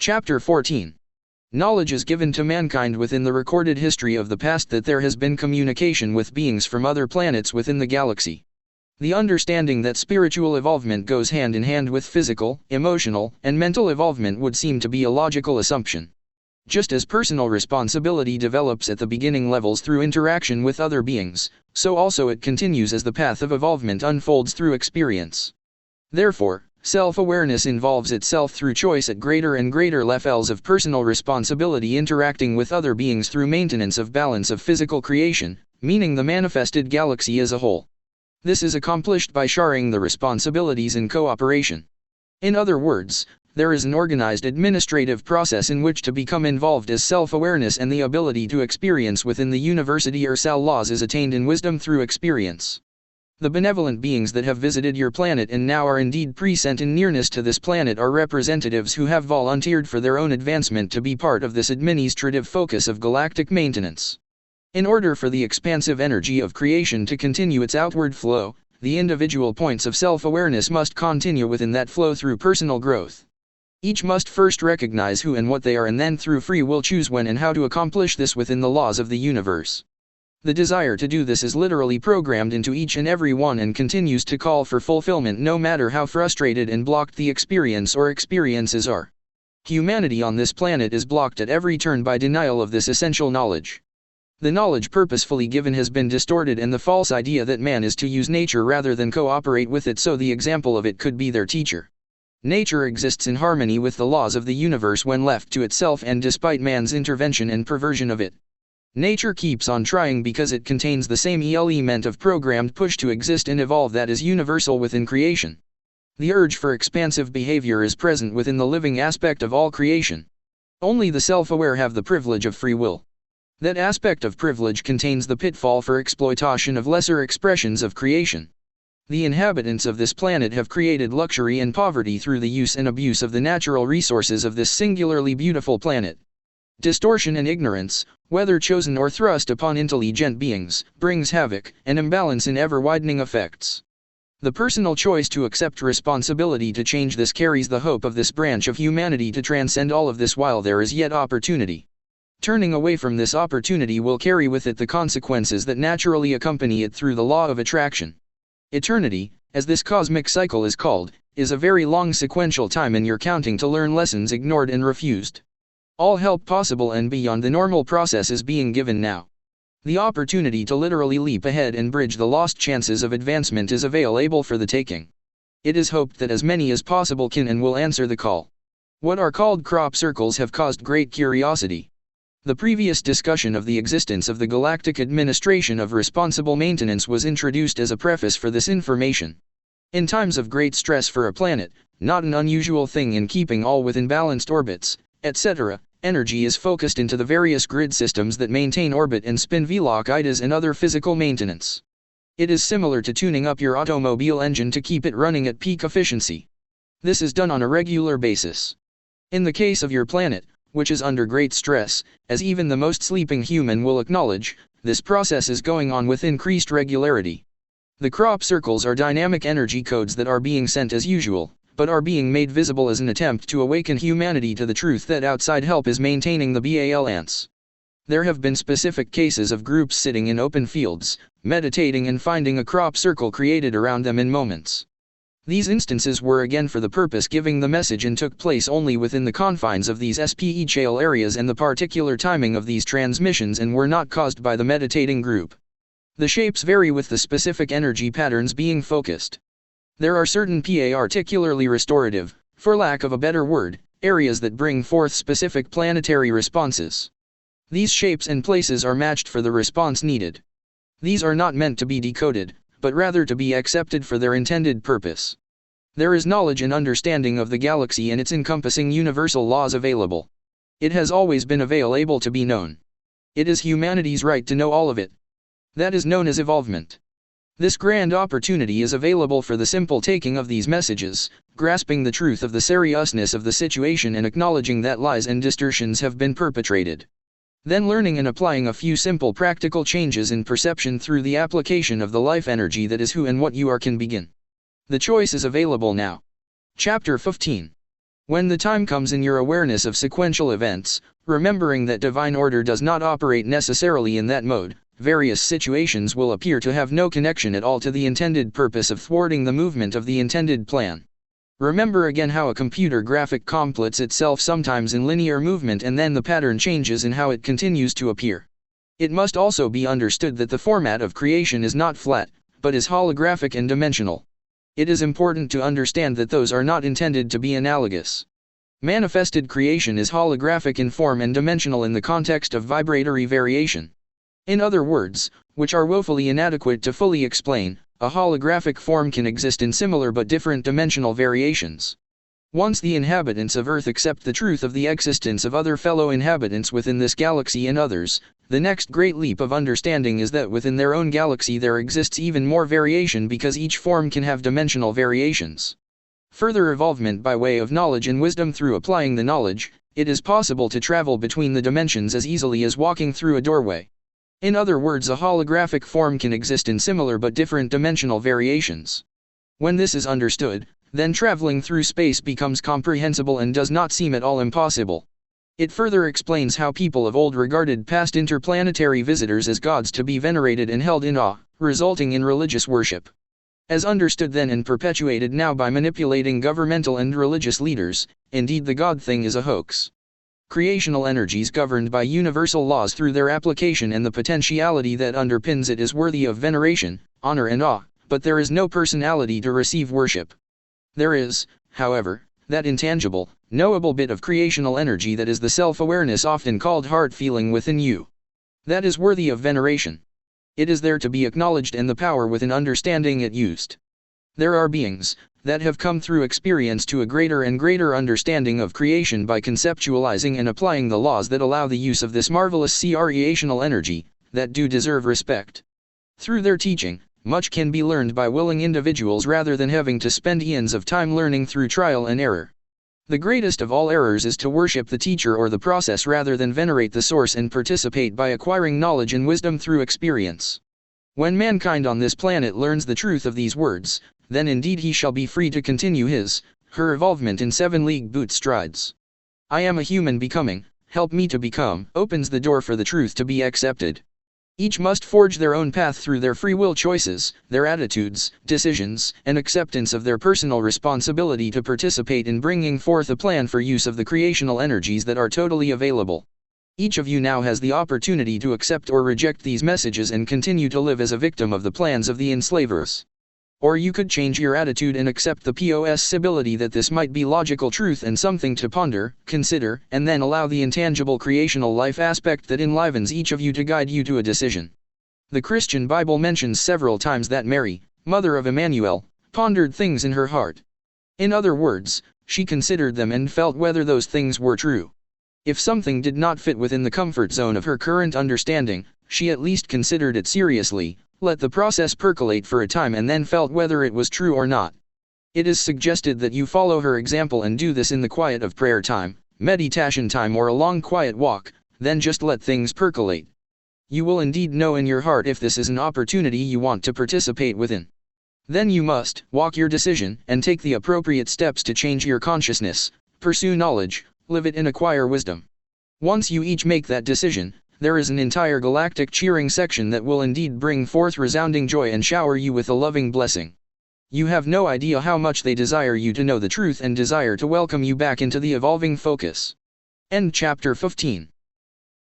Chapter 14. Knowledge is given to mankind within the recorded history of the past that there has been communication with beings from other planets within the galaxy. The understanding that spiritual evolvement goes hand in hand with physical, emotional, and mental evolvement would seem to be a logical assumption. Just as personal responsibility develops at the beginning levels through interaction with other beings, so also it continues as the path of evolvement unfolds through experience. Therefore, self-awareness involves itself through choice at greater and greater levels of personal responsibility interacting with other beings through maintenance of balance of physical creation, meaning the manifested galaxy as a whole. This is accomplished by sharing the responsibilities in cooperation. In other words, there is an organized administrative process in which to become involved as self-awareness and the ability to experience within the universal laws is attained in wisdom through experience. The benevolent beings that have visited your planet and now are indeed present in nearness to this planet are representatives who have volunteered for their own advancement to be part of this administrative focus of galactic maintenance. In order for the expansive energy of creation to continue its outward flow, the individual points of self-awareness must continue within that flow through personal growth. Each must first recognize who and what they are and then through free will choose when and how to accomplish this within the laws of the universe. The desire to do this is literally programmed into each and every one and continues to call for fulfillment no matter how frustrated and blocked the experience or experiences are. Humanity on this planet is blocked at every turn by denial of this essential knowledge. The knowledge purposefully given has been distorted and the false idea that man is to use nature rather than cooperate with it, so the example of it could be their teacher. Nature exists in harmony with the laws of the universe when left to itself and despite man's intervention and perversion of it. Nature keeps on trying because it contains the same element of programmed push to exist and evolve that is universal within creation. The urge for expansive behavior is present within the living aspect of all creation. Only the self-aware have the privilege of free will. That aspect of privilege contains the pitfall for exploitation of lesser expressions of creation. The inhabitants of this planet have created luxury and poverty through the use and abuse of the natural resources of this singularly beautiful planet. Distortion and ignorance, whether chosen or thrust upon intelligent beings, brings havoc and imbalance in ever-widening effects. The personal choice to accept responsibility to change this carries the hope of this branch of humanity to transcend all of this while there is yet opportunity. Turning away from this opportunity will carry with it the consequences that naturally accompany it through the law of attraction. Eternity, as this cosmic cycle is called, is a very long sequential time in your counting to learn lessons ignored and refused. All help possible and beyond the normal process is being given now. The opportunity to literally leap ahead and bridge the lost chances of advancement is available for the taking. It is hoped that as many as possible can and will answer the call. What are called crop circles have caused great curiosity. The previous discussion of the existence of the Galactic Administration of Responsible Maintenance was introduced as a preface for this information. In times of great stress for a planet, not an unusual thing in keeping all within balanced orbits, etc., energy is focused into the various grid systems that maintain orbit and spin velocities and other physical maintenance. It is similar to tuning up your automobile engine to keep it running at peak efficiency. This is done on a regular basis. In the case of your planet, which is under great stress, as even the most sleeping human will acknowledge, this process is going on with increased regularity. The crop circles are dynamic energy codes that are being sent as usual, but are being made visible as an attempt to awaken humanity to the truth that outside help is maintaining the balance. There have been specific cases of groups sitting in open fields, meditating and finding a crop circle created around them in moments. These instances were again for the purpose giving the message and took place only within the confines of these spatial areas and the particular timing of these transmissions and were not caused by the meditating group. The shapes vary with the specific energy patterns being focused. There are certain particularly restorative, for lack of a better word, areas that bring forth specific planetary responses. These shapes and places are matched for the response needed. These are not meant to be decoded, but rather to be accepted for their intended purpose. There is knowledge and understanding of the galaxy and its encompassing universal laws available. It has always been available to be known. It is humanity's right to know all of it. That is known as evolvement. This grand opportunity is available for the simple taking of these messages, grasping the truth of the seriousness of the situation and acknowledging that lies and distortions have been perpetrated. Then learning and applying a few simple practical changes in perception through the application of the life energy that is who and what you are can begin. The choice is available now. Chapter 15. When the time comes in your awareness of sequential events, remembering that divine order does not operate necessarily in that mode, various situations will appear to have no connection at all to the intended purpose of thwarting the movement of the intended plan. Remember again how a computer graphic completes itself sometimes in linear movement and then the pattern changes in how it continues to appear. It must also be understood that the format of creation is not flat, but is holographic and dimensional. It is important to understand that those are not intended to be analogous. Manifested creation is holographic in form and dimensional in the context of vibratory variation. In other words, which are woefully inadequate to fully explain, a holographic form can exist in similar but different dimensional variations. Once the inhabitants of Earth accept the truth of the existence of other fellow inhabitants within this galaxy and others, the next great leap of understanding is that within their own galaxy there exists even more variation because each form can have dimensional variations. Further evolvement by way of knowledge and wisdom. Through applying the knowledge, it is possible to travel between the dimensions as easily as walking through a doorway. In other words, a holographic form can exist in similar but different dimensional variations. When this is understood, then traveling through space becomes comprehensible and does not seem at all impossible. It further explains how people of old regarded past interplanetary visitors as gods to be venerated and held in awe, resulting in religious worship. As understood then and perpetuated now by manipulating governmental and religious leaders, indeed the God thing is a hoax. Creational energies governed by universal laws through their application and the potentiality that underpins it is worthy of veneration, honor and awe, but there is no personality to receive worship. There is, however, that intangible, knowable bit of creational energy that is the self-awareness often called heart feeling within you. That is worthy of veneration. It is there to be acknowledged and the power within understanding it used. There are beings that have come through experience to a greater and greater understanding of creation by conceptualizing and applying the laws that allow the use of this marvelous creational energy, that do deserve respect. Through their teaching, much can be learned by willing individuals rather than having to spend eons of time learning through trial and error. The greatest of all errors is to worship the teacher or the process rather than venerate the source and participate by acquiring knowledge and wisdom through experience. When mankind on this planet learns the truth of these words, then indeed he shall be free to continue her evolvement in 7 league boot strides. I am a human becoming, help me to become, opens the door for the truth to be accepted. Each must forge their own path through their free will choices, their attitudes, decisions, and acceptance of their personal responsibility to participate in bringing forth a plan for use of the creational energies that are totally available. Each of you now has the opportunity to accept or reject these messages and continue to live as a victim of the plans of the enslavers. Or you could change your attitude and accept the possibility that this might be logical truth and something to ponder, consider, and then allow the intangible creational life aspect that enlivens each of you to guide you to a decision. The Christian Bible mentions several times that Mary, mother of Emmanuel, pondered things in her heart. In other words, she considered them and felt whether those things were true. If something did not fit within the comfort zone of her current understanding, she at least considered it seriously, let the process percolate for a time and then felt whether it was true or not. It is suggested that you follow her example and do this in the quiet of prayer time, meditation time or a long quiet walk, then just let things percolate. You will indeed know in your heart if this is an opportunity you want to participate within. Then you must walk your decision and take the appropriate steps to change your consciousness, pursue knowledge, live it and acquire wisdom. Once you each make that decision, there is an entire galactic cheering section that will indeed bring forth resounding joy and shower you with a loving blessing. You have no idea how much they desire you to know the truth and desire to welcome you back into the evolving focus. End chapter 15.